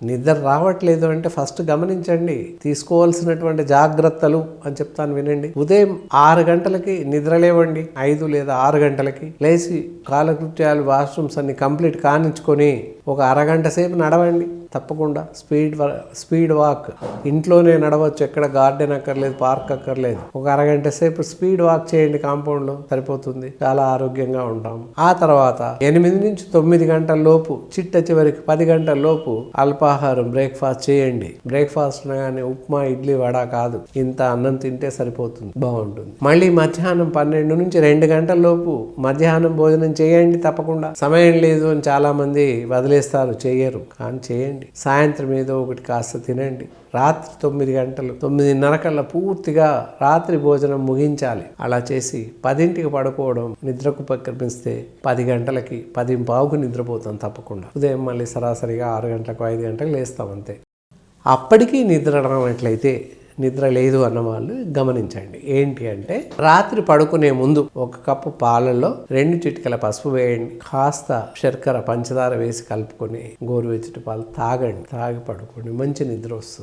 నిద్ర రావట్లేదు అంటే ఫస్ట్ గమనించండి, తీసుకోవాల్సినటువంటి జాగ్రత్తలు అని చెప్తాను వినండి. ఉదయం 6 గంటలకి నిద్ర లేవండి, 5 లేదా 6 గంటలకి లేచి కాలకృత్యాలు వాష్రూమ్స్ అన్ని కంప్లీట్ కానించుకొని ఒక అరగంట సేపు నడవండి. తప్పకుండా స్పీడ్ వాక్, ఇంట్లోనే నడవచ్చు, ఎక్కడ గార్డెన్ అక్కర్లేదు, పార్క్ అక్కర్లేదు. ఒక అరగంట సేపు స్పీడ్ వాక్ చేయండి, కాంపౌండ్లో సరిపోతుంది, చాలా ఆరోగ్యంగా ఉంటాం. ఆ తర్వాత 8 నుంచి 9 గంటల లోపు, చిట్ట చివరికి 10 గంటల లోపు అల్పాహారం బ్రేక్ఫాస్ట్ చేయండి. బ్రేక్ఫాస్ట్ అనగానే ఉప్మా, ఇడ్లీ, వడ కాదు, ఇంత అన్నం తింటే సరిపోతుంది, బాగుంటుంది. మళ్ళీ మధ్యాహ్నం 12 నుంచి 2 గంటల లోపు మధ్యాహ్నం భోజనం చేయండి. తప్పకుండా సమయం లేదు అని చాలా మంది వదిలేస్తారు, చేయరు, కానీ చేయండి. సాయంత్రం ఏదో ఒకటి కాస్త తినండి. రాత్రి 9 గంటలు 9:30 కల్లా పూర్తిగా రాత్రి భోజనం ముగించాలి. అలా చేసి 10ంటికి పడుకోవడం, నిద్రకు ఉపక్రమిస్తే 10 గంటలకి 10:15కు నిద్రపోతాం తప్పకుండా. ఉదయం మళ్ళీ సరాసరిగా 6 గంటలకు 5 గంటలకు లేస్తాం అంతే. అప్పటికీ నిద్ర రానట్లయితే, నిద్ర లేదు అన్న వాళ్ళు గమనించండి. ఏంటి అంటే, రాత్రి పడుకునే ముందు 1 కప్పు పాలల్లో 2 చిటికెల పసుపు వేయండి, కాస్త శర్కర పంచదార వేసి కలుపుకొని గోరువెచ్చటి పాలు తాగండి. తాగి పడుకోండి, మంచి నిద్ర వస్తుంది.